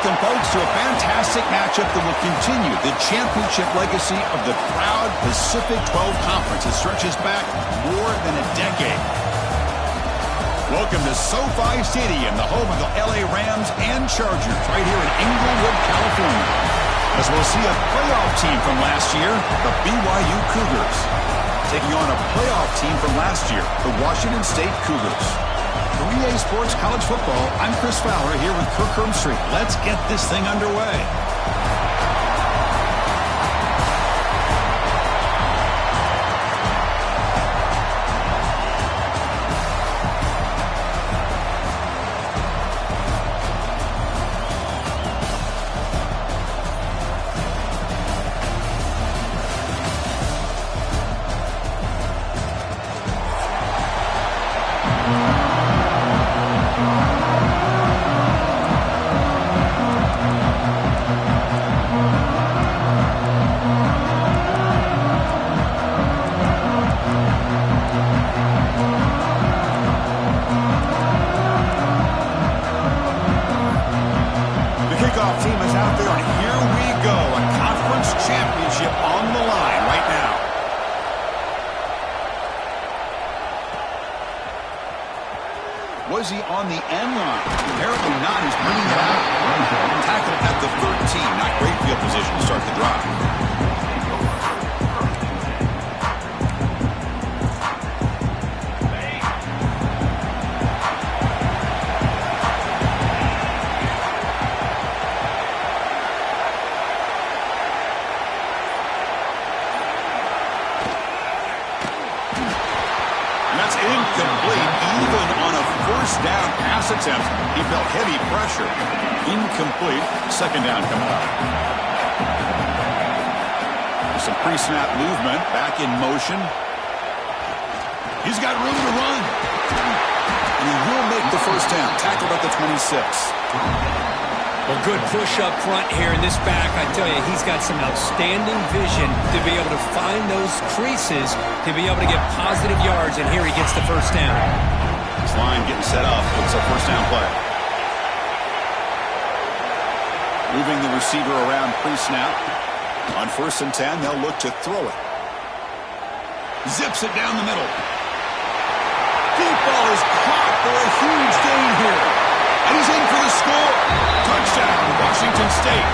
Welcome, folks, to a fantastic matchup that will continue the championship legacy of the proud Pacific 12 Conference that stretches back more than a decade. Welcome to SoFi Stadium, the home of the LA Rams and Chargers, right here in Inglewood, California. As we'll see a playoff team from last year, the BYU Cougars, taking on a playoff team from last year, the Washington State Cougars. For EA Sports College Football, I'm Chris Fowler here with Kirk Hermstreet. Let's get this thing underway. Team is out there, and here we go. A conference championship on the line right now. Was he on the end line? Apparently not. He's bringing it out. Tackled at the 13. Not great field position to start the drive. Incomplete, even on a first down pass attempt. He felt heavy pressure. Incomplete. Second down coming up. Some pre-snap movement. Back in motion. He's got room to run. And he will make the first down. Tackled at the 26. Well, good push up front here in this back. I tell you, he's got some outstanding vision to be able to find those creases, to be able to get positive yards, and here he gets the first down. This line getting set up. It's a first down play. Moving the receiver around pre-snap. On 1st and 10, they'll look to throw it. Zips it down the middle. Deep ball is caught for a huge gain here. And he's in for the score. Touchdown, Washington State.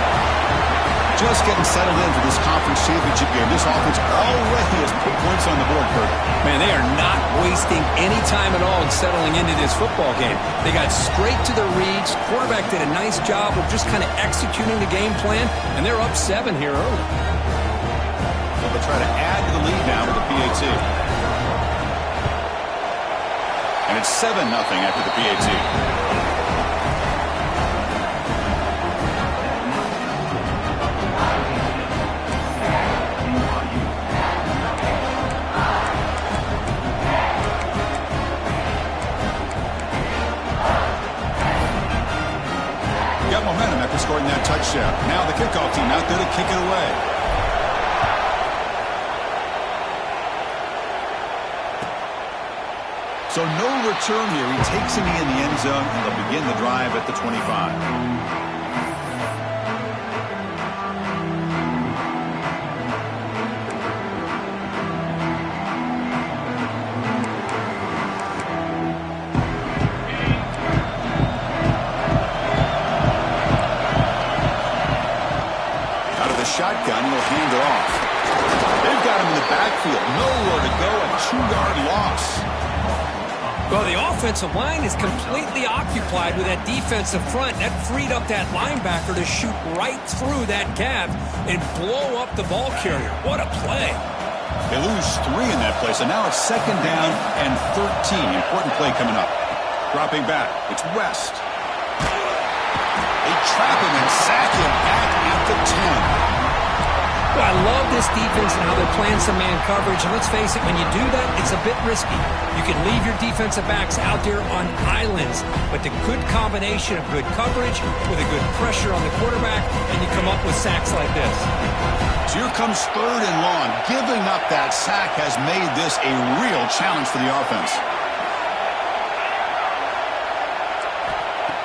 Just getting settled in for this conference championship game. This offense already has put points on the board, Kurt. Man, they are not wasting any time at all in settling into this football game. They got straight to their reads. Quarterback did a nice job of just kind of executing the game plan, and they're up 7 here early. They'll try to add to the lead now with the PAT. And it's 7-0 after the PAT. Got momentum after scoring that touchdown. Now the kickoff team out there to kick it away. So no return here. He takes it in the end zone, and they'll begin the drive at the 25. Shotgun, he'll hand it off. They've got him in the backfield. Nowhere to go. A 2-yard loss. Well, the offensive line is completely occupied with that defensive front. That freed up that linebacker to shoot right through that gap and blow up the ball carrier. What a play. They lose 3 in that play, so now it's 2nd down and 13. Important play coming up. Dropping back. It's West. They trap him and sack him back at the 10. Well, I love this defense and how they're playing some man coverage. And let's face it, when you do that, it's a bit risky. You can leave your defensive backs out there on islands. But the good combination of good coverage with a good pressure on the quarterback, and you come up with sacks like this. So here comes 3rd and long. Giving up that sack has made this a real challenge for the offense.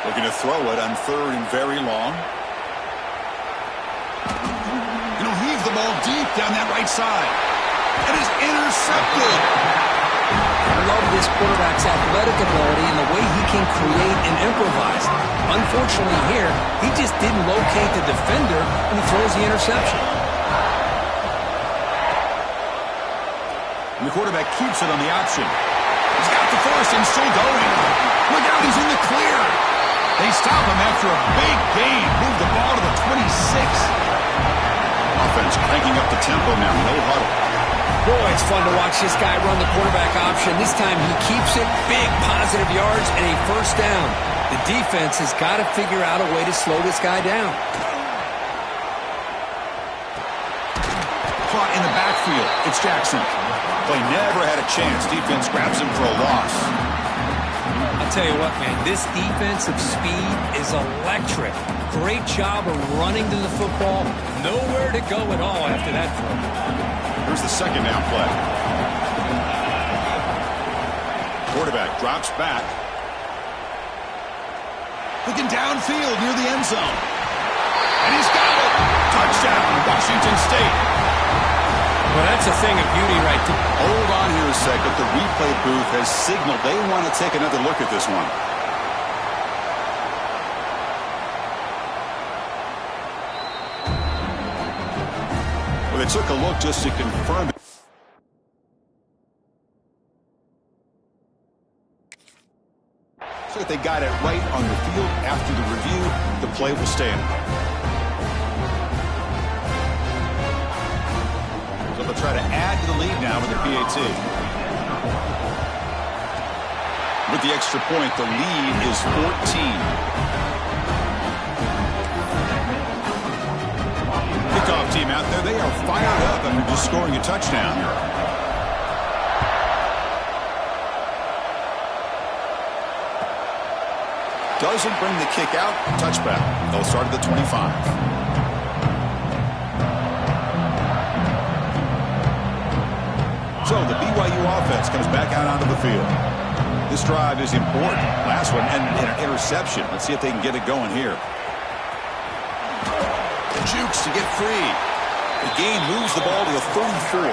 Looking to throw it on 3rd and very long. And he'll heave the ball deep down that right side. It is intercepted. I love this quarterback's athletic ability and the way he can create and improvise. Unfortunately here, he just didn't locate the defender and he throws the interception. And the quarterback keeps it on the option. He's got the force and still going. Look out, he's in the clear. They stop him after a big gain. Move the ball to the 26. Offense cranking up the tempo now. No huddle. Boy, it's fun to watch this guy run the quarterback option. This time he keeps it, big positive yards, and a first down. The defense has got to figure out a way to slow this guy down. Caught in the backfield. It's Jackson. Play never had a chance. Defense grabs him for a loss. I'll tell you what, man, this defensive speed is electric. Great job of running to the football. Nowhere to go at all after that throw. Here's the second down play. Quarterback drops back. Looking downfield near the end zone. And he's got it. Touchdown, Washington State. Well, that's a thing of beauty right there. Hold on here a second. The replay booth has signaled they want to take another look at this one. Well, they took a look just to confirm it. So if they got it right on the field after the review, the play will stand. So they'll try to add to the lead now with the PAT. With the extra point, the lead is 14. Kickoff team out there, they are fired up after just scoring a touchdown. Doesn't bring the kick out. Touchback. They'll start at the 25. So the BYU offense comes back out onto the field. This drive is important. Last one, and an interception. Let's see if they can get it going here. Jukes to get free. The game moves the ball to the 34.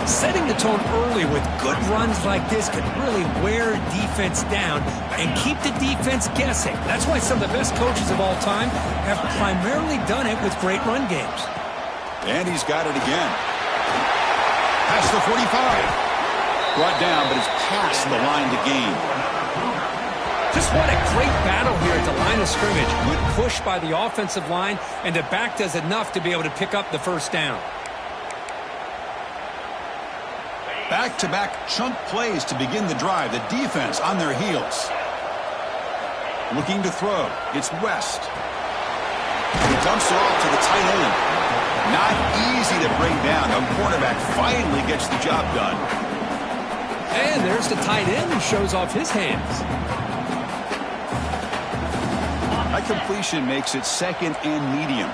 Setting the tone early with good runs like this could really wear defense down and keep the defense guessing. That's why some of the best coaches of all time have primarily done it with great run games. And he's got it again. Past the 45. Brought down, but it's past the line to gain. Just what a great battle here at the line of scrimmage. Good push by the offensive line, and the back does enough to be able to pick up the first down. Back-to-back chunk plays to begin the drive. The defense on their heels. Looking to throw. It's West. He dumps it off to the tight end. Not easy to bring down. The cornerback finally gets the job done. And there's the tight end who shows off his hands. That completion makes it second and medium.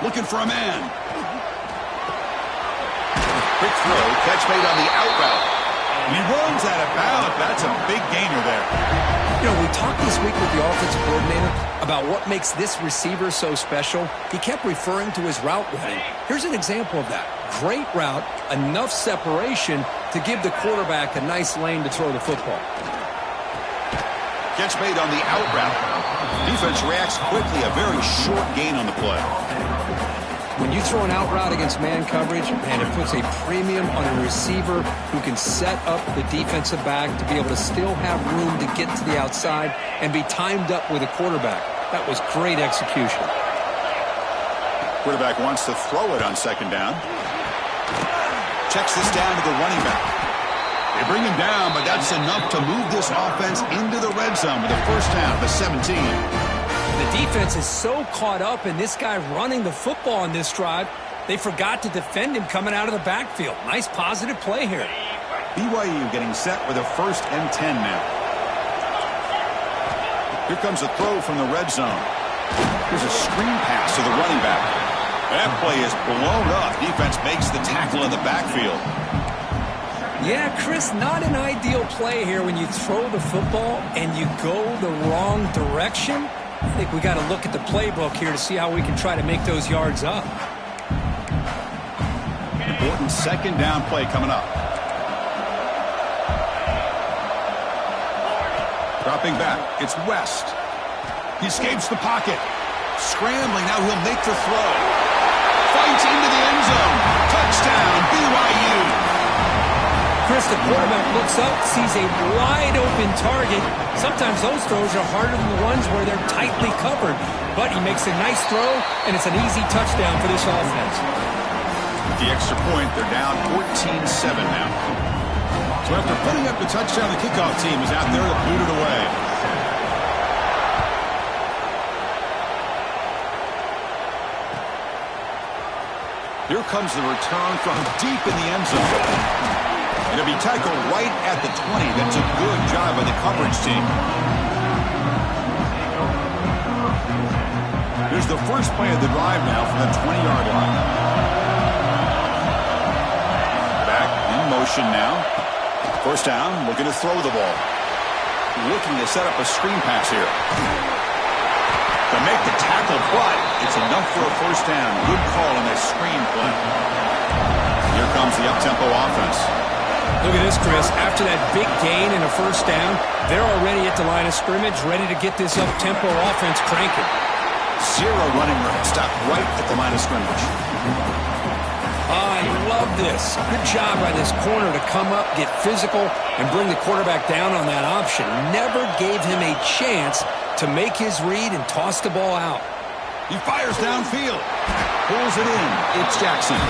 Looking for a man. Quick throw. Catch made on the out route. And he runs out of bounds. That's a big gainer there. You know, we talked this week with the offensive coordinator about what makes this receiver so special. He kept referring to his route running. Here's an example of that. Great route, enough separation to give the quarterback a nice lane to throw the football. Catch made on the out route. Defense reacts quickly. A very short gain on the play. When you throw an out route against man coverage, and it puts a premium on a receiver who can set up the defensive back to be able to still have room to get to the outside and be timed up with a quarterback. That was great execution. Quarterback wants to throw it on second down. Checks this down to the running back. They bring him down, but that's enough to move this offense into the red zone with a first down, the 17. The defense is so caught up in this guy running the football on this drive, they forgot to defend him coming out of the backfield. Nice positive play here. BYU getting set with a first and 10 now. Here comes a throw from the red zone. Here's a screen pass to the running back. That play is blown up. Defense makes the tackle in the backfield. Yeah, Chris, not an ideal play here when you throw the football and you go the wrong direction. I think we got to look at the playbook here to see how we can try to make those yards up. Important second down play coming up. Dropping back, it's West. He escapes the pocket. Scrambling, now he'll make the throw. Fights into the end zone. Touchdown, BYU. Chris, the quarterback looks up, sees a wide-open target. Sometimes those throws are harder than the ones where they're tightly covered. But he makes a nice throw, and it's an easy touchdown for this offense. The extra point, they're down 14-7 now. So after putting up the touchdown, the kickoff team is out there to boot it away. Here comes the return from deep in the end zone. It'll be tackled right at the 20. That's a good job by the coverage team. Here's the first play of the drive now from the 20-yard line. Back in motion now. First down, looking to throw the ball. Looking to set up a screen pass here. To make the tackle, but it's enough for a first down. Good call on that screen play. Here comes the up-tempo offense. Look at this, Chris. After that big gain and a first down, they're already at the line of scrimmage, ready to get this up-tempo offense cranking. Zero running room. Stop right at the line of scrimmage. I love this. Good job by this corner to come up, get physical, and bring the quarterback down on that option. Never gave him a chance to make his read and toss the ball out. He fires downfield. Pulls it in. It's Jackson.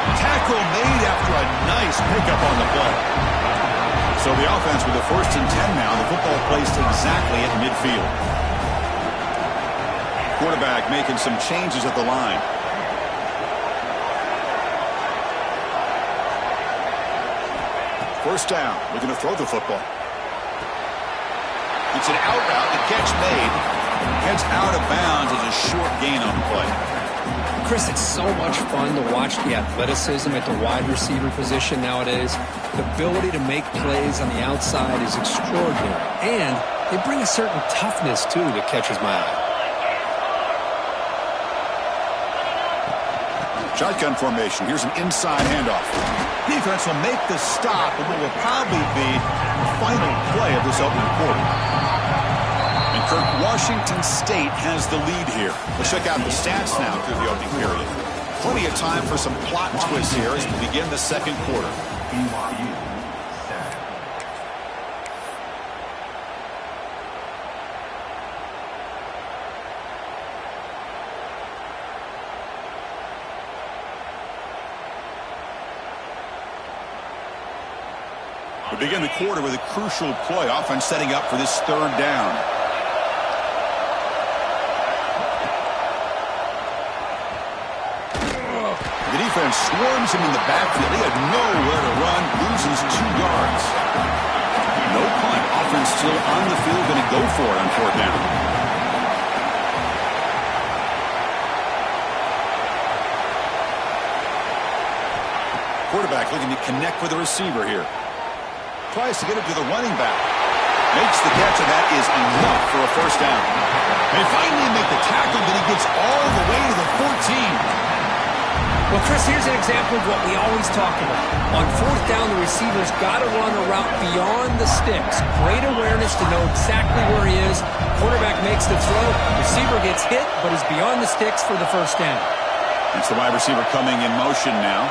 Tackle made after a nice pickup on the play. So the offense with the 1st and 10 now. The football placed exactly at midfield. Quarterback making some changes at the line. First down, looking to throw the football. It's an out route, the catch made. Heads out of bounds as a short gain on the play. Chris, it's so much fun to watch the athleticism at the wide receiver position nowadays. The ability to make plays on the outside is extraordinary. And they bring a certain toughness, too, that catches my eye. Shotgun formation. Here's an inside handoff. Defense will make the stop, and what will probably be the final play of this opening quarter. And Kirk, Washington State has the lead here. Let's check out the stats now through the opening period. Plenty of time for some plot twists here as we begin the second quarter. BYU. We begin the quarter with a crucial play. Offense setting up for this third down. The defense swarms him in the backfield. He had nowhere to run, loses 2 yards. No punt. Offense still on the field, going to go for it on fourth down. Quarterback looking to connect with the receiver here. Tries to get it to the running back. Makes the catch, and that is enough for a first down. They finally make the tackle, but he gets all the way to the 14. Well, Chris, here's an example of what we always talk about. On fourth down, the receiver's got to run a route beyond the sticks. Great awareness to know exactly where he is. Quarterback makes the throw. Receiver gets hit, but is beyond the sticks for the first down. It's the wide receiver coming in motion now.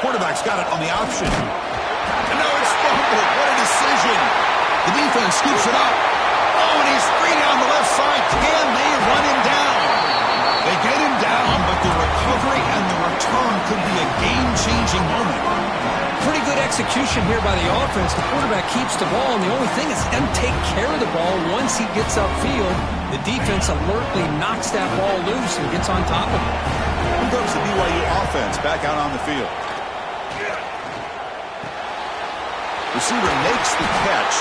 Quarterback's got it on the option. And now it's fumbled. What a decision. The defense scoops it up. Oh, and he's free down the left side. Can they run him down? They get him down, but the recovery and the return could be a game-changing moment. Pretty good execution here by the offense. The quarterback keeps the ball, and the only thing is he doesn't take care of the ball once he gets upfield. The defense alertly knocks that ball loose and gets on top of it. Here goes the BYU offense back out on the field. Receiver makes the catch.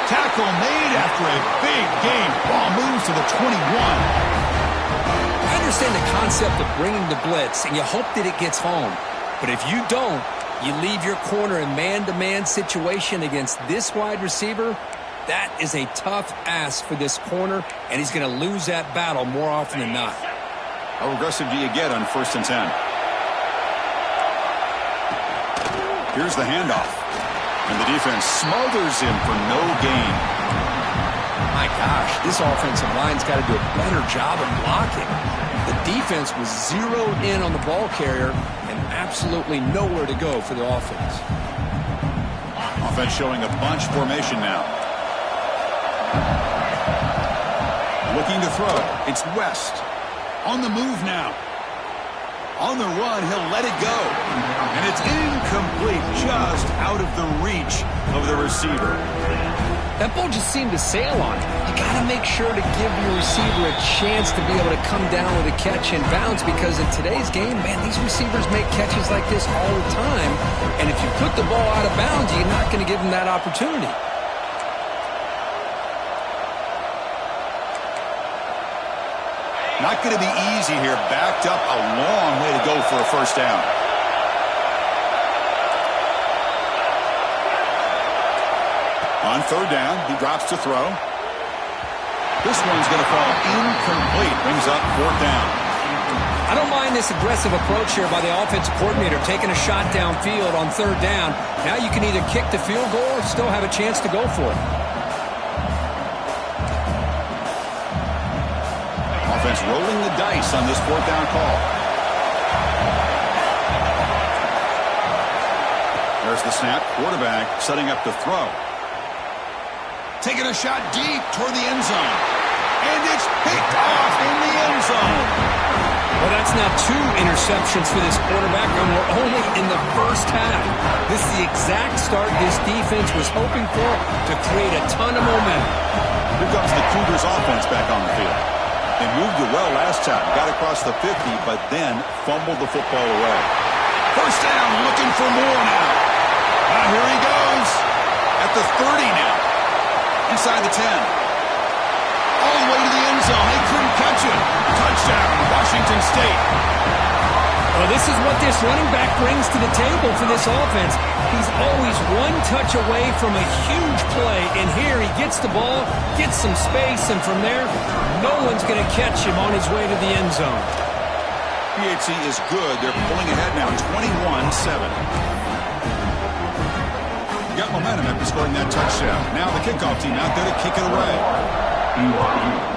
Tackle made after a big gain. Ball moves to the 21. I understand the concept of bringing the blitz, and you hope that it gets home. But if you don't, You leave your corner in man-to-man situation against this wide receiver, that is a tough ask for this corner, and he's going to lose that battle more often than not. How aggressive do you get on 1st and 10? Here's the handoff. And the defense smothers him for no gain. My gosh, this offensive line's got to do a better job of blocking. The defense was zeroed in on the ball carrier and absolutely nowhere to go for the offense. Offense showing a bunch formation now. Looking to throw. It's West. On the move now. On the run, he'll let it go. And it's incomplete, just out of the reach of the receiver. That ball just seemed to sail on it. You got to make sure to give your receiver a chance to be able to come down with a catch and bounce, because in today's game, man, these receivers make catches like this all the time. And if you put the ball out of bounds, you're not going to give them that opportunity. Not going to be easy here. Backed up a long way to go for a 1st down. On 3rd down, he drops to throw. This one's going to fall incomplete. Brings up 4th down. I don't mind this aggressive approach here by the offensive coordinator, taking a shot downfield on 3rd down. Now you can either kick the field goal or still have a chance to go for it. Offense rolling the dice on this 4th down call. There's the snap. Quarterback setting up to throw. Taking a shot deep toward the end zone. And it's picked off in the end zone. Well, that's now 2 interceptions for this quarterback, and we're only in the 1st half. This is the exact start this defense was hoping for to create a ton of momentum. Here comes the Cougars offense back on the field. They moved it well last time. Got across the 50, but then fumbled the football away. 1st down, looking for more now. Here he goes. At the 30 now. Inside the 10. All the way to the end zone. They couldn't catch him. Touchdown, Washington State. Well, this is what this running back brings to the table for this offense. He's always one touch away from a huge play, and here he gets the ball, gets some space, and from there, no one's going to catch him on his way to the end zone. PHC is good. They're pulling ahead now, 21-7. Got momentum after scoring that touchdown. Now the kickoff team out there to kick it away. BYU.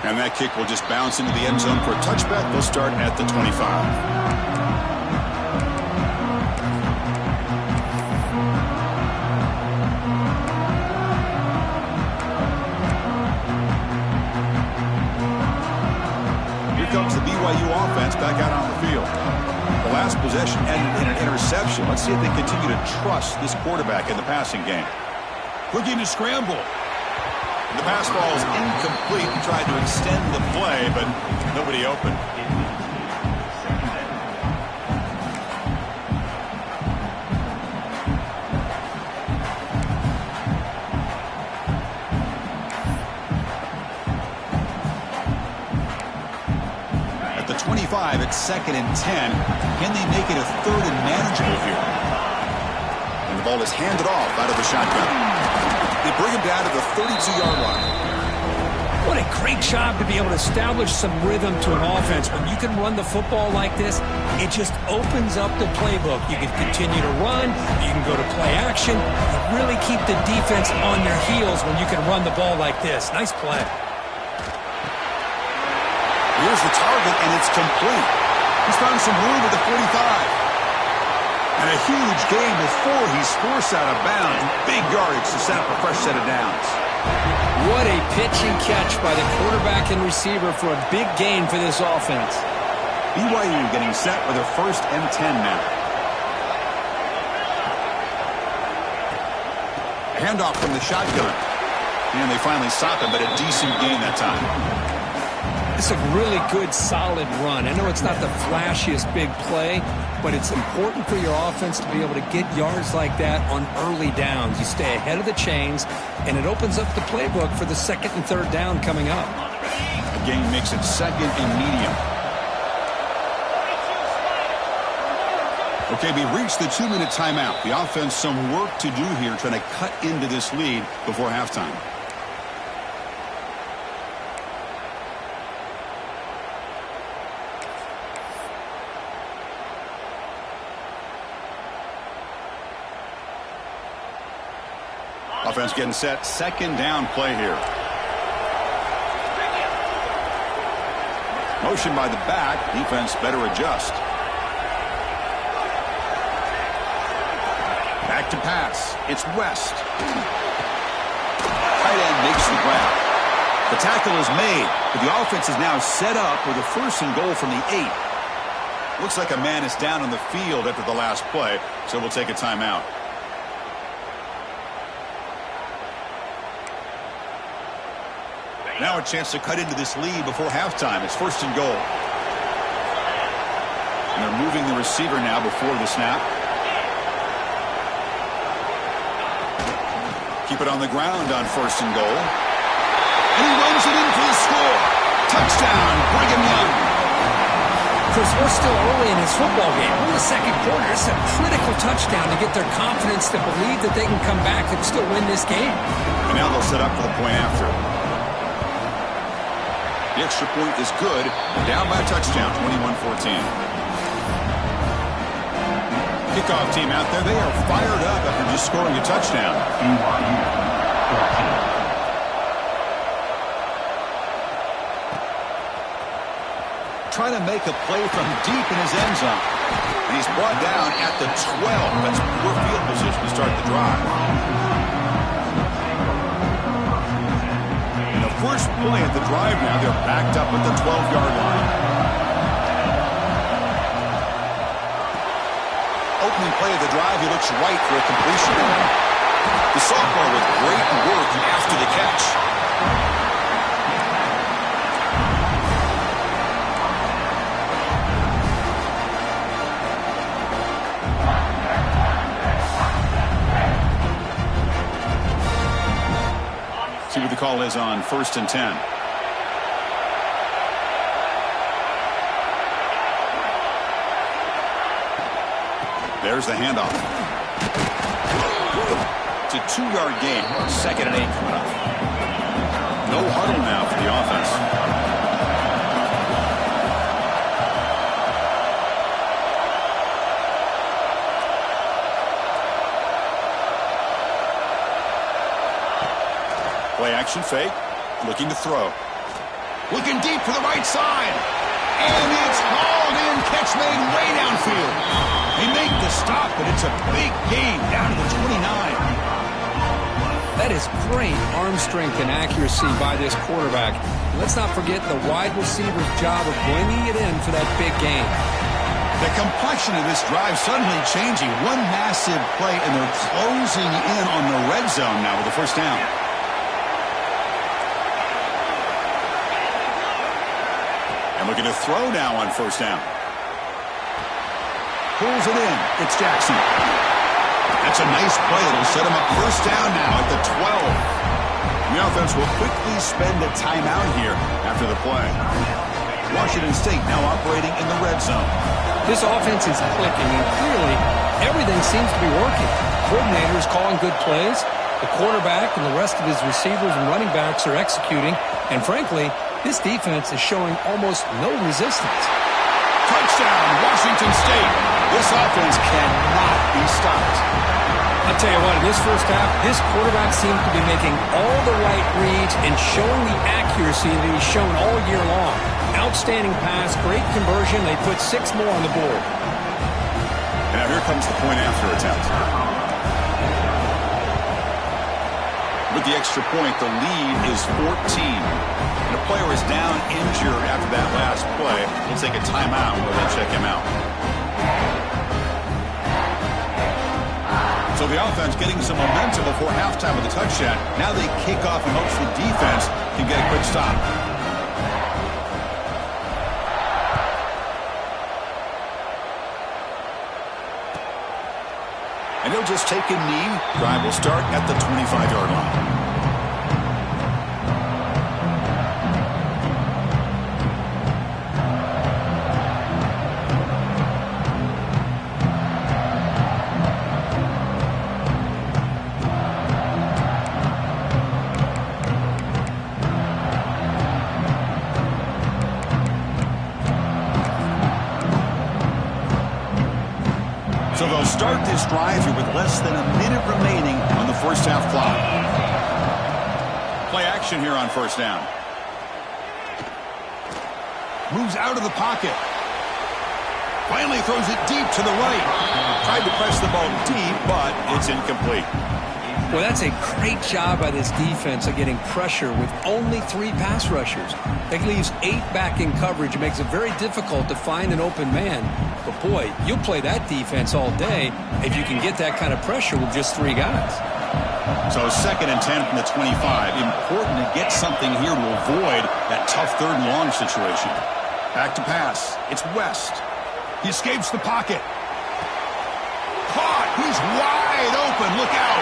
And that kick will just bounce into the end zone for a touchback. They'll start at the 25. Here comes the BYU offense back out on the field. The last possession ended in an interception. Let's see if they continue to trust this quarterback in the passing game. Looking to scramble. The pass ball is incomplete. He tried to extend the play, but nobody open. At the 25, it's 2nd and 10. Can they make it a 3rd and manageable here? And the ball is handed off out of the shotgun. They bring him down to the 32-yard line. What a great job to be able to establish some rhythm to an offense. When you can run the football like this, it just opens up the playbook. You can continue to run. You can go to play action. You really keep the defense on their heels when you can run the ball like this. Nice play. Here's the target, and it's complete. He's found some room at the 45. And a huge gain before he's forced out of bounds. Big yardage to set up a fresh set of downs. What a pitch and catch by the quarterback and receiver for a big gain for this offense. BYU getting set with their 1st and 10 now. Handoff from the shotgun. And they finally stop him, but a decent gain that time. It's a really good, solid run. I know it's not the flashiest big play, but it's important for your offense to be able to get yards like that on early downs. You stay ahead of the chains, and it opens up the playbook for the 2nd and 3rd down coming up. The gain makes it 2nd and medium. Okay, we reached the 2-minute timeout. The offense some work to do here trying to cut into this lead before halftime. Offense getting set. Second down play here. Motion by the back. Defense better adjust. Back to pass. It's West. Tight end makes the grab. The tackle is made, but the offense is now set up with a 1st and goal from the 8. Looks like a man is down on the field after the last play, so we'll take a timeout. Now a chance to cut into this lead before halftime. It's 1st and goal. And they're moving the receiver now before the snap. Keep it on the ground on 1st and goal. And he runs it in for the score. Touchdown, Brigham Young. Chris, we're still early in this football game. We're in the second quarter. It's a critical touchdown to get their confidence to believe that they can come back and still win this game. And now they'll set up for the point after. The extra point is good. Down by a touchdown, 21-14. Kickoff team out there. They are fired up after just scoring a touchdown. Trying to make a play from deep in his end zone. And he's brought down at the 12. That's poor field position to start the drive. First play at the drive now. They're backed up at the 12-yard line. Opening play of the drive, he looks right for a completion. The sophomore with great work after the catch. See what the call is on 1st and 10. There's the handoff. It's a 2-yard gain. 2nd and 8 coming up. No huddle now for the offense. Play action fake. Looking to throw. Looking deep for the right side. And it's hauled in. Catch made way downfield. They make the stop, but it's a big gain down to the 29. That is great arm strength and accuracy by this quarterback. Let's not forget the wide receiver's job of bringing it in for that big gain. The complexion of this drive suddenly changing. One massive play, and they're closing in on the red zone now with the 1st down. And looking to throw now on 1st down. Pulls it in. It's Jackson. That's a nice play. It'll set him up 1st down now at the 12. The offense will quickly spend a timeout here after the play. Washington State now operating in the red zone. This offense is clicking, and clearly everything seems to be working. Coordinator is calling good plays. The quarterback and the rest of his receivers and running backs are executing. And frankly, this defense is showing almost no resistance. Touchdown, Washington State. This offense cannot be stopped. I'll tell you what, in this first half, this quarterback seems to be making all the right reads and showing the accuracy that he's shown all year long. Outstanding pass, great conversion. They put 6 more on the board. And now here comes the point after attempt. With the extra point, the lead is 14. And a player is down injured after that last play. We'll take a timeout while they check him out. So the offense getting some momentum before halftime with a touchdown. Now they kick off and hopes the defense can get a quick stop. And he'll just take a knee. Drive will start at the 25-yard line. start this drive here with less than a minute remaining on the first half clock. Play action here on first down. Moves out of the pocket. Finally throws it deep to the right. Tried to press the ball deep, but it's incomplete. Well, that's a great job by this defense of getting pressure with only 3 pass rushers. That leaves 8 back in coverage. It makes it very difficult to find an open man. But, boy, you'll play that defense all day if you can get that kind of pressure with just 3 guys. So 2nd and 10 from the 25. Important to get something here to avoid that tough 3rd and long situation. Back to pass. It's West. He escapes the pocket. Caught. He's wide open. Look out.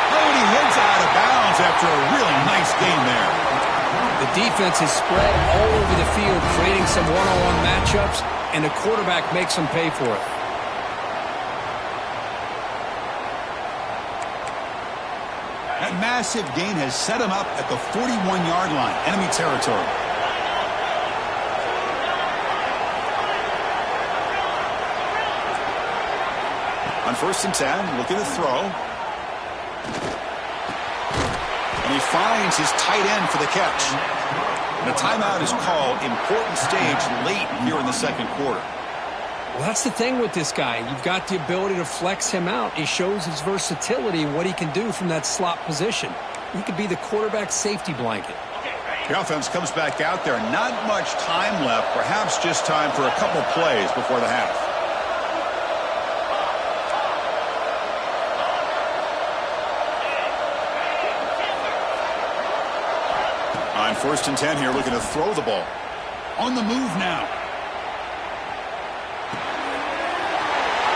Oh, and he heads out of bounds after a really nice game there. The defense is spread all over the field, creating some one-on-one matchups, and the quarterback makes them pay for it. That massive gain has set him up at the 41-yard line, enemy territory. On 1st and 10, looking to throw. And he finds his tight end for the catch. And a timeout is called. Important stage late here in the 2nd quarter. Well, that's the thing with this guy. You've got the ability to flex him out. He shows his versatility and what he can do from that slot position. He could be the quarterback's safety blanket. The offense comes back out there. Not much time left. Perhaps just time for a couple plays before the half. On 1st and 10 here, looking to throw the ball. On the move now.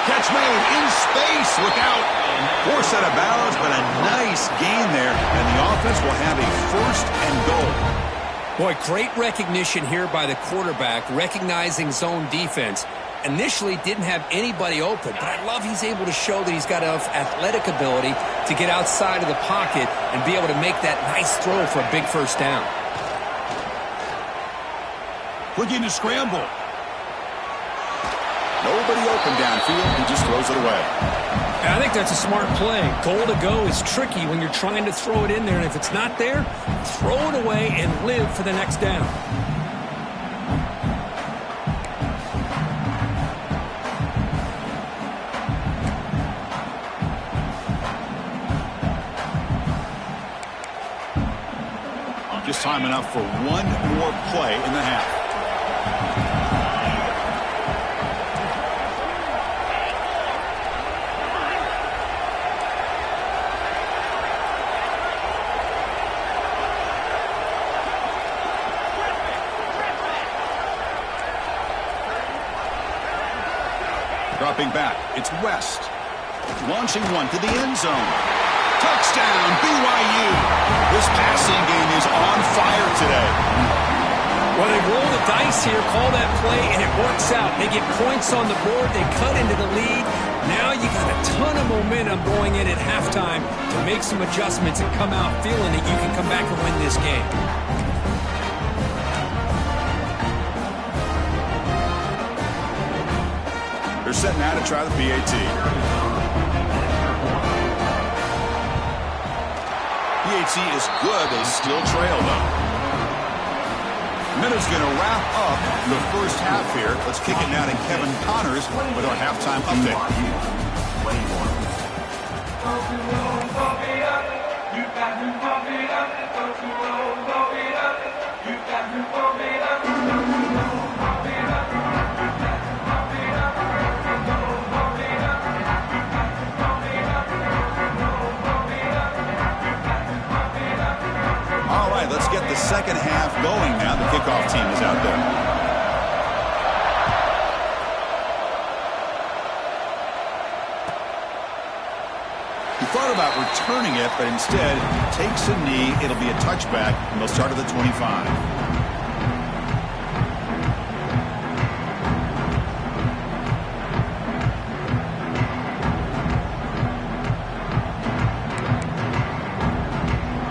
Catch made in space. Look out. Forced out of bounds, but a nice gain there. And the offense will have a 1st and goal. Boy, great recognition here by the quarterback, recognizing zone defense. Initially didn't have anybody open, but I love he's able to show that he's got enough athletic ability to get outside of the pocket and be able to make that nice throw for a big 1st down. Looking to scramble. Nobody open downfield. He just throws it away. I think that's a smart play. Goal to go is tricky when you're trying to throw it in there, and if it's not there, throw it away and live for the next down. Just time enough for one more play in the half. Dropping back, it's West. Launching one to the end zone. Touchdown, BYU. This passing game is on fire today. Well, they roll the dice here, call that play, and it works out. They get points on the board. They cut into the lead. Now you got a ton of momentum going in at halftime to make some adjustments and come out feeling that you can come back and win this game. They're setting out to try the PAT. PAT is good. They still trail, though. Minute's going to wrap up the first half here. Let's kick it now to Kevin Connors with our halftime update. All right, let's get the second half going now. The kickoff team is out there. He thought about returning it, but instead takes a knee. It'll be a touchback, and they'll start at the 25.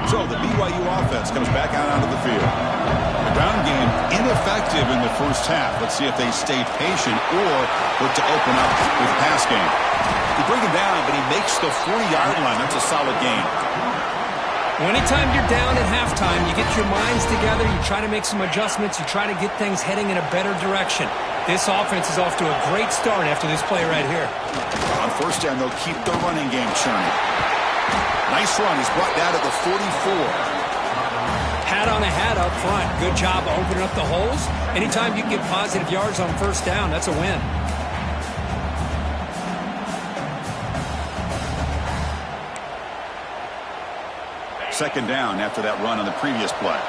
So the BYU offense comes back out onto the field. The ground game ineffective in the first half. Let's see if they stay patient or look to open up with the pass game. You bring him down, but he makes the 40-yard line. That's a solid gain. Well, anytime you're down at halftime, you get your minds together, you try to make some adjustments, you try to get things heading in a better direction. This offense is off to a great start after this play right here. On first down, they'll keep the running game churning. Nice run. He's brought down to the 44. Hat on a hat up front. Good job opening up the holes. Anytime you can get positive yards on first down, that's a win. Second down after that run on the previous play.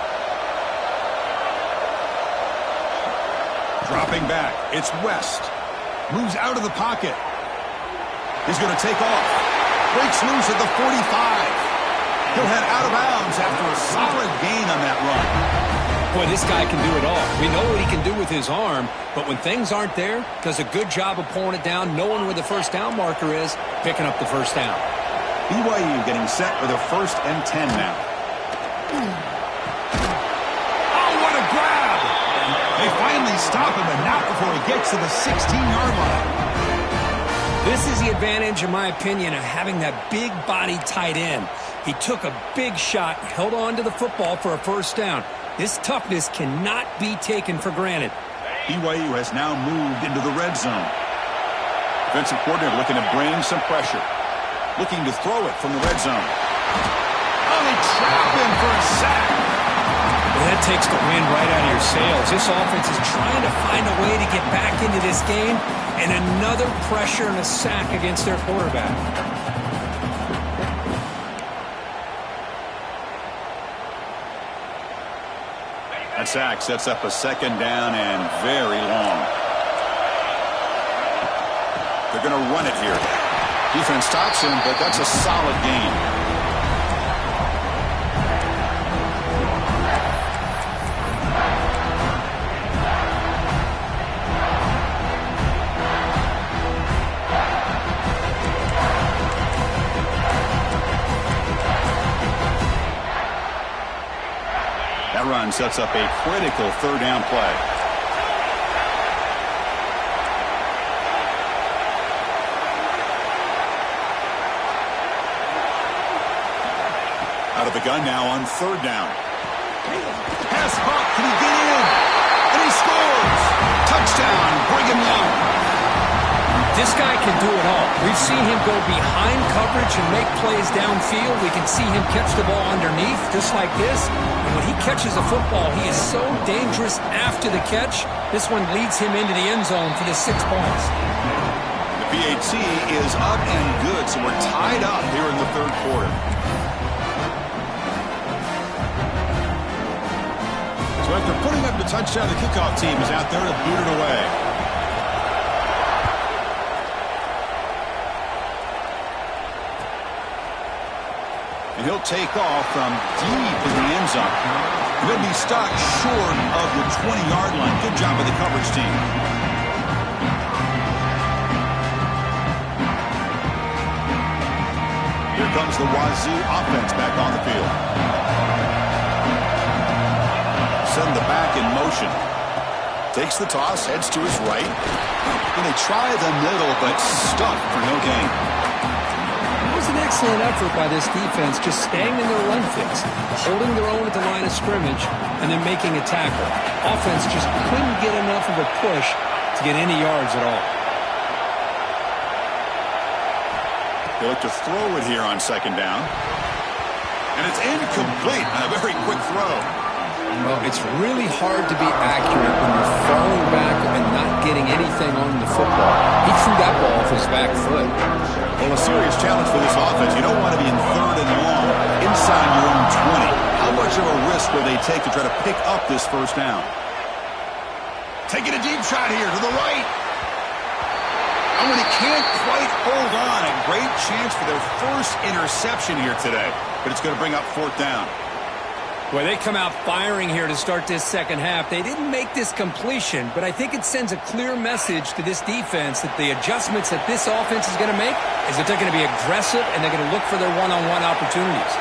Dropping back. It's West. Moves out of the pocket. He's going to take off. Breaks loose at the 45. He'll head out of bounds after a solid gain on that run. Boy, this guy can do it all. We know what he can do with his arm, but when things aren't there, does a good job of pulling it down, knowing where the first down marker is, picking up the first down. BYU getting set with a 1st and 10 now. Oh, what a grab! They finally stop him, and not before he gets to the 16-yard line. This is the advantage, in my opinion, of having that big body tight end. He took a big shot, held on to the football for a first down. This toughness cannot be taken for granted. BYU has now moved into the red zone. Defensive coordinator looking to bring some pressure. Looking to throw it from the red zone. Oh, they trap him for a sack. Well, that takes the wind right out of your sails. This offense is trying to find a way to get back into this game, and another pressure and a sack against their quarterback. That sack sets up a second down and very long. They're going to run it here. Defense stops him, but that's a solid gain. That run sets up a critical third down play. Out of the gun now on third down. Pass caught. Can he get in? And he scores. Touchdown, Brigham Young. This guy can do it all. We've seen him go behind coverage and make plays downfield. We can see him catch the ball underneath, just like this. And when he catches a football, he is so dangerous after the catch. This one leads him into the end zone for the 6 points. The PAT is up and good, so we're tied up here in the third quarter. So after putting up the touchdown, the kickoff team is out there to boot it away. And he'll take off from deep in the end zone. He'll be stopped short of the 20-yard line. Good job by the coverage team. Here comes the Wazzu offense back on the field. Send the back in motion. Takes the toss, heads to his right. And they try the middle, but stuck for no gain. It was an excellent effort by this defense, just staying in their run fix, holding their own at the line of scrimmage, and then making a tackle. Offense just couldn't get enough of a push to get any yards at all. They look to throw it here on second down. And it's incomplete on a very quick throw. Well, it's really hard to be accurate when you're falling back and not getting anything on the football. He threw that ball off his back foot. Well, a serious challenge for this offense. You don't want to be in third and long inside your own 20. How much of a risk will they take to try to pick up this first down? Taking a deep shot here to the right. And when he can't quite hold on, a great chance for their first interception here today. But it's going to bring up fourth down. Well, they come out firing here to start this second half. They didn't make this completion, but I think it sends a clear message to this defense that the adjustments that this offense is going to make is that they're going to be aggressive and they're going to look for their one-on-one opportunities.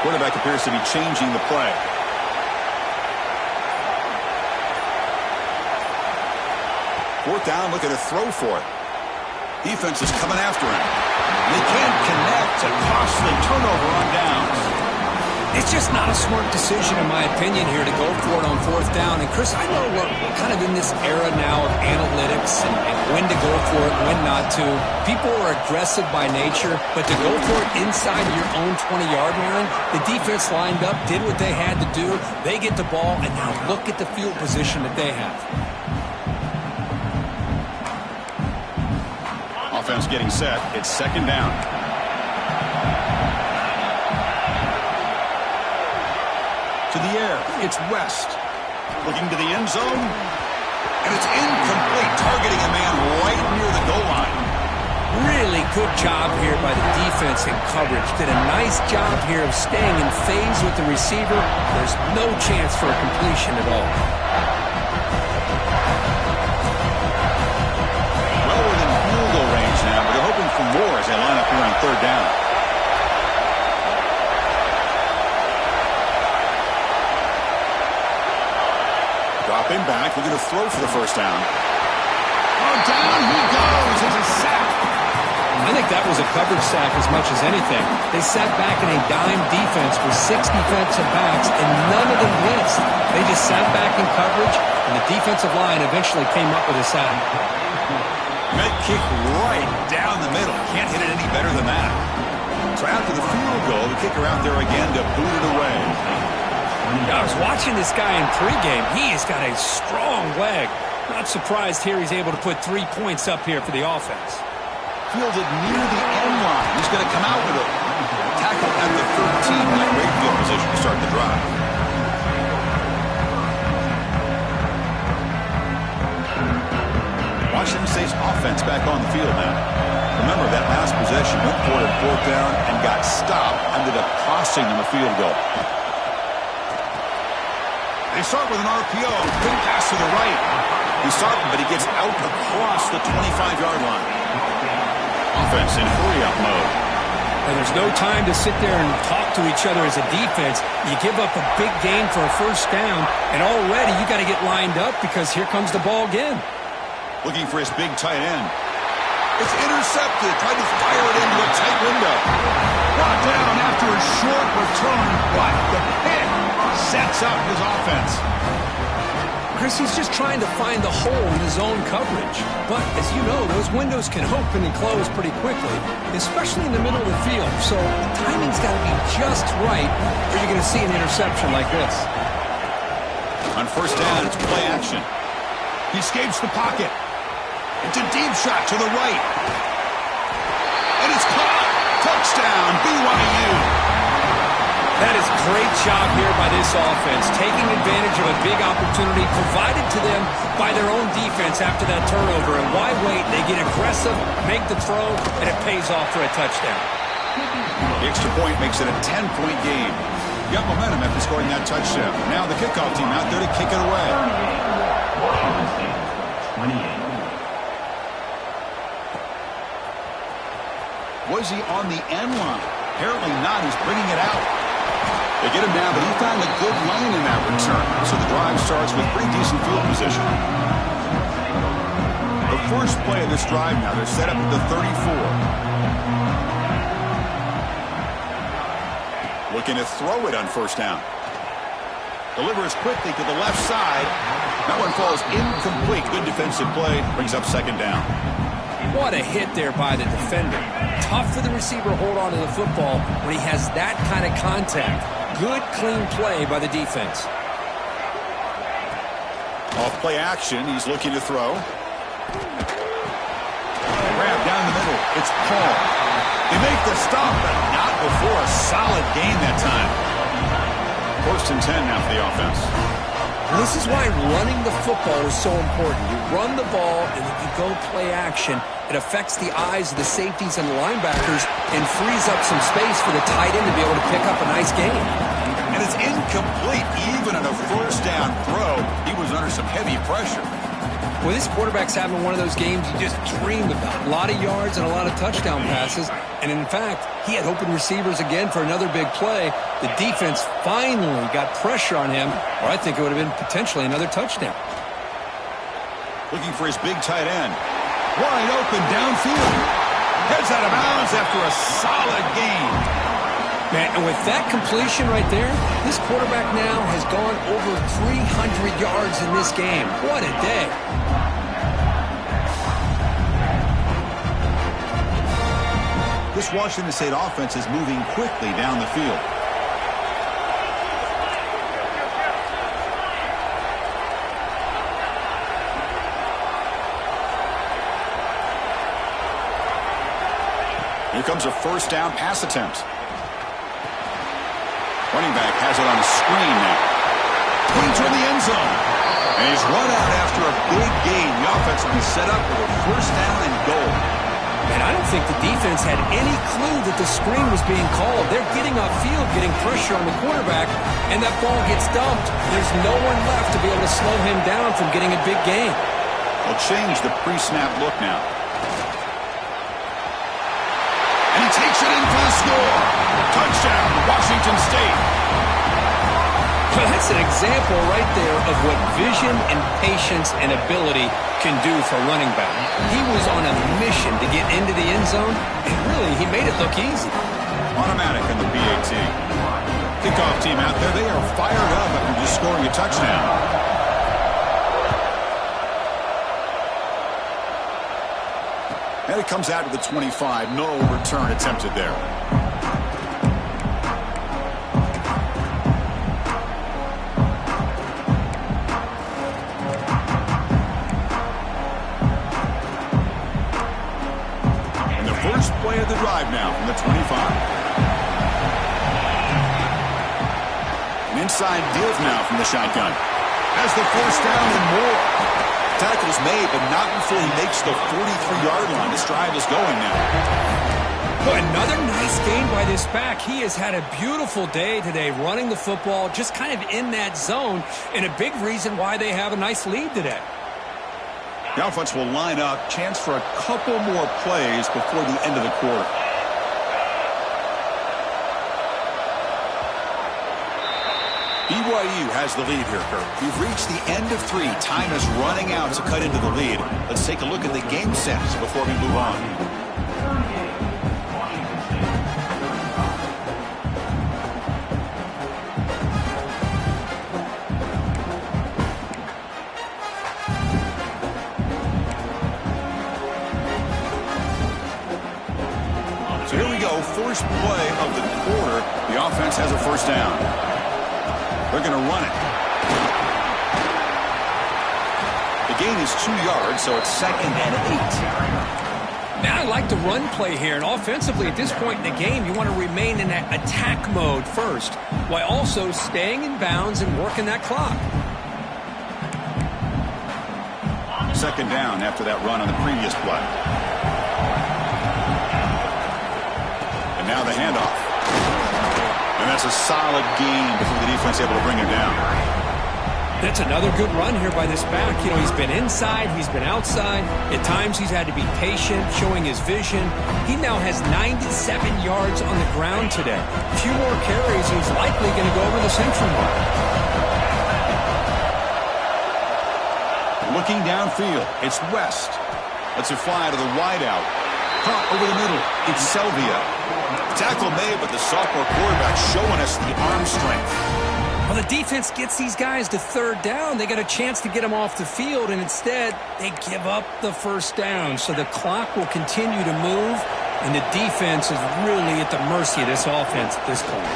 Quarterback appears to be changing the play. Fourth down, looking to throw for it. Defense is coming after him. They can't connect. A costly turnover on downs. It's just not a smart decision, in my opinion, here to go for it on fourth down. And, Chris, I know we're kind of in this era now of analytics and when to go for it, when not to. People are aggressive by nature, but to go for it inside your own 20-yard line, the defense lined up, did what they had to do. They get the ball, and now look at the field position that they have. Offense getting set. It's second down. To the air, it's West. Looking to the end zone, and it's incomplete, targeting a man right near the goal line. Really good job here by the defense in coverage. Did a nice job here of staying in phase with the receiver. There's no chance for a completion at all. Well within field goal range now, but they're hoping for more as they line up here on third down. Dropping back, looking to throw for the first down. Oh, down he goes. It's a sack. I think that was a coverage sack as much as anything. They sat back in a dime defense with 6 defensive backs, and none of them blitzed. They just sat back in coverage, and the defensive line eventually came up with a sack. Med kick right down the middle. Can't hit it any better than that. So after the field goal, the kicker out there again to boot it away. I was watching this guy in pregame. He has got a strong leg. Not surprised here he's able to put 3 points up here for the offense. Fielded near the end line. He's going to come out with a tackle at the 13. That great field position to start the drive. Washington State's offense back on the field now. Remember, that last possession went for it at fourth down and got stopped. Ended up costing them a field goal. They start with an RPO. Quick pass to the right. He's starting, but he gets out across the 25-yard line. Offense in hurry-up mode. And there's no time to sit there and talk to each other as a defense. You give up a big gain for a first down, and already you got to get lined up because here comes the ball again. Looking for his big tight end. It's intercepted. Tried to fire it into a tight window. Brought down after a short return, but the pick sets up his offense. Chris, he's just trying to find the hole in his own coverage. But, as you know, those windows can open and close pretty quickly, especially in the middle of the field. So the timing's got to be just right, or you're going to see an interception like this. On first down, it's play action. He escapes the pocket. It's a deep shot to the right. And it's caught. Touchdown, BYU. That is a great job here by this offense, taking advantage of a big opportunity provided to them by their own defense after that turnover. And why wait? They get aggressive, make the throw, and it pays off for a touchdown. The extra point makes it a 10-point game. You got momentum after scoring that touchdown. Now the kickoff team out there to kick it away. 28. Was he on the end line? Apparently not. He's bringing it out. They get him down, but he found a good lane in that return. So the drive starts with pretty decent field position. The first play of this drive now, they're set up at the 34. Looking to throw it on first down. Delivers quickly to the left side. That one falls incomplete. Good defensive play. Brings up second down. What a hit there by the defender. Tough for the receiver to hold on to the football when he has that kind of contact. Good, clean play by the defense. Off play action, he's looking to throw. Grab down the middle. It's Paul. They make the stop, but not before a solid gain that time. First and 10 now for the offense. And this is why running the football is so important. You run the ball, and if you go play action, it affects the eyes of the safeties and the linebackers and frees up some space for the tight end to be able to pick up a nice gain. And it's incomplete. Even on a first down throw, he was under some heavy pressure. Well, this quarterback's having one of those games you just dreamed about. A lot of yards and a lot of touchdown passes. And in fact, he had open receivers again for another big play. The defense finally got pressure on him, or I think it would have been potentially another touchdown. Looking for his big tight end. Wide open downfield. Heads out of bounds after a solid gain. Man, and with that completion right there, this quarterback now has gone over 300 yards in this game. What a day. This Washington State offense is moving quickly down the field. Here comes a first down pass attempt. Running back has it on a screen now. Pointing toward the end zone. And he's run out after a big gain. The offense will be set up with a first down and goal. And I don't think the defense had any clue that the screen was being called. They're getting upfield, getting pressure on the quarterback, and that ball gets dumped. There's no one left to be able to slow him down from getting a big gain. They'll change the pre-snap look now. And he takes it in for the score. Touchdown, Washington State. Well, that's an example right there of what vision and patience and ability can do for a running back. He was on a mission to get into the end zone, and really, he made it look easy. Automatic in the PAT. Kickoff team out there, they are fired up after just scoring a touchdown. And it comes out to the 25. No return attempted there. And the first play of the drive now from the 25. An inside div now from the shotgun. Has the first down and more. Tackle's made, but not before he makes the 43-yard line. This drive is going now. Well, another nice gain by this back. He has had a beautiful day today running the football, just kind of in that zone, and a big reason why they have a nice lead today. The offense will line up. Chance for a couple more plays before the end of the quarter. BYU has the lead here, Kirk. We've reached the end of 3. Time is running out to cut into the lead. Let's take a look at the game stats before we move on. So here we go. First play of the quarter. The offense has a first down. They're going to run it. The gain is 2 yards, so it's 2nd and 8. Now I like the run play here, and offensively at this point in the game, you want to remain in that attack mode first, while also staying in bounds and working that clock. Second down after that run on the previous play. And now the handoff. And that's a solid gain before the defense able to bring him down. That's another good run here by this back. You know, he's been inside, he's been outside. At times he's had to be patient, showing his vision. He now has 97 yards on the ground today. A few more carries, he's likely going to go over the century mark. Looking downfield, it's West. Lets it fly to the wideout. Pump over the middle, it's Selvia. Tackle made, but the sophomore quarterback showing us the arm strength. Well, the defense gets these guys to third down. They got a chance to get them off the field, and instead they give up the first down. So the clock will continue to move, and the defense is really at the mercy of this offense at this point.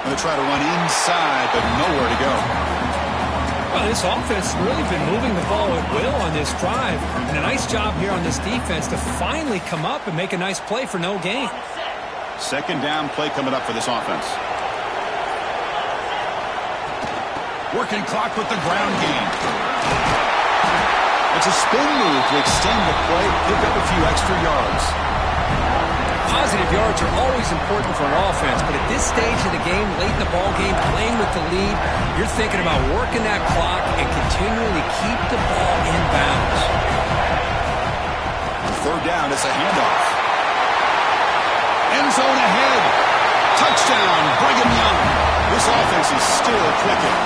Going to try to run inside, but nowhere to go. Well, this offense has really been moving the ball at will on this drive. And a nice job here on this defense to finally come up and make a nice play for no gain. Second down play coming up for this offense. Working clock with the ground game. It's a spin move to extend the play, pick up a few extra yards. Positive yards are always important for an offense, but at this stage of the game, late in the ball game, playing with the lead, you're thinking about working that clock and continually keep the ball in bounds. Third down, it's a handoff. End zone ahead. Touchdown, Brigham Young. This offense is still clicking.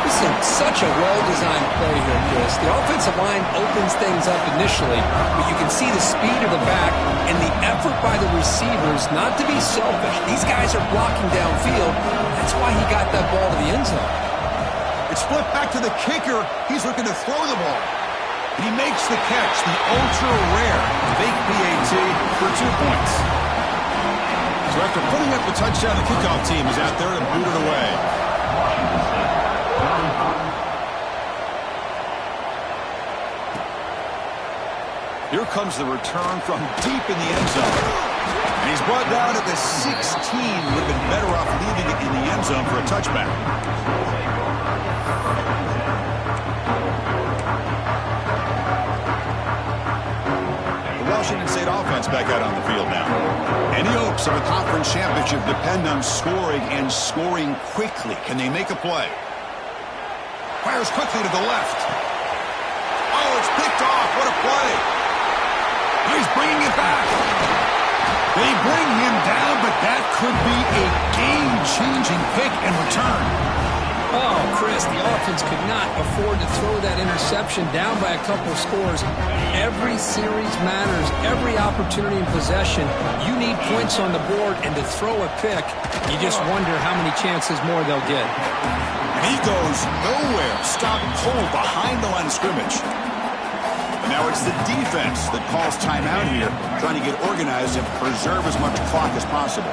This is such a well-designed play here, Chris. The offensive line opens things up initially, but you can see the speed of the back and the effort by the receivers not to be selfish. These guys are blocking downfield. That's why he got that ball to the end zone. It's flipped back to the kicker. He's looking to throw the ball. And he makes the catch, the ultra-rare fake PAT for 2 points. So after putting up the touchdown, the kickoff team is out there to boot it away. Here comes the return from deep in the end zone. And he's brought down at the 16. Would have been better off leaving it in the end zone for a touchback. The Washington State offense back out on the field now. Any hopes of a conference championship depend on scoring and scoring quickly. Can they make a play? Fires quickly to the left. Oh, it's picked off. What a play. He's bringing it back. They bring him down, but that could be a game-changing pick and return. Oh, Chris, the offense could not afford to throw that interception down by a couple scores. Every series matters. Every opportunity in possession. You need points on the board, and to throw a pick, you just wonder how many chances more they'll get. And he goes nowhere. Stop cold behind the line of scrimmage. Now it's the defense that calls timeout here, trying to get organized and preserve as much clock as possible.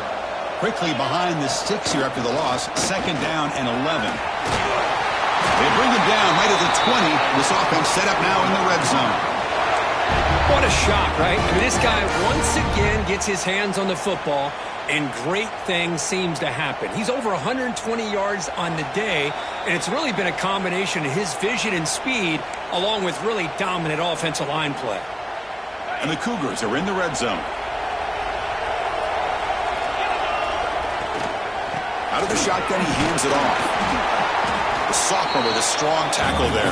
Quickly behind the sticks here after the loss, 2nd down and 11. They bring him down right at the 20. This offense set up now in the red zone. What a shot, right? I mean, this guy once again gets his hands on the football, and great things seems to happen. He's over 120 yards on the day, and it's really been a combination of his vision and speed along with really dominant offensive line play. And the Cougars are in the red zone. Out of the shotgun, he hands it off. The sophomore with a strong tackle there.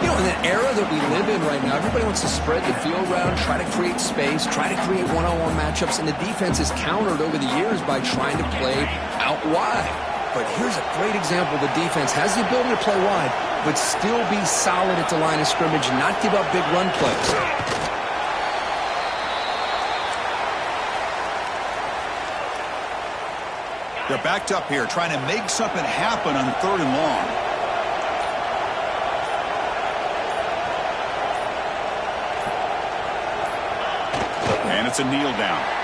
You know, in the era that we live in right now, everybody wants to spread the field around, try to create space, try to create one-on-one matchups, and the defense is countered over the years by trying to play out wide. But here's a great example. The defense has the ability to play wide, but still be solid at the line of scrimmage, not give up big run plays. They're backed up here, trying to make something happen on 3rd and long. And it's a kneel down.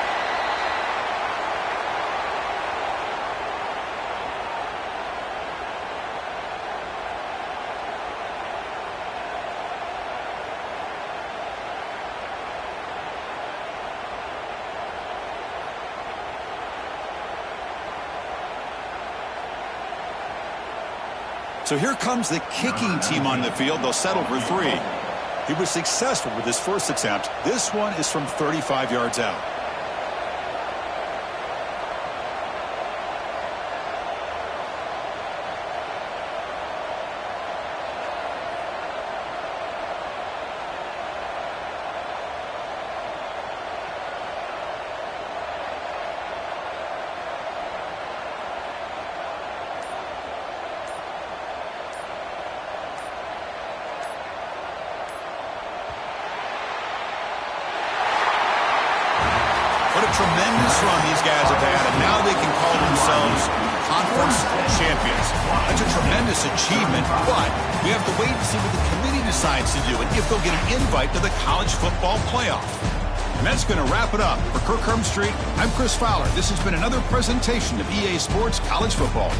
So here comes the kicking team on the field. They'll settle for 3. He was successful with his first attempt. This one is from 35 yards out. What a tremendous run these guys have had, and now they can call themselves conference champions. That's a tremendous achievement, but we have to wait and see what the committee decides to do and if they'll get an invite to the college football playoff. And that's going to wrap it up. For Kirk Street, I'm Chris Fowler. This has been another presentation of EA Sports College Football.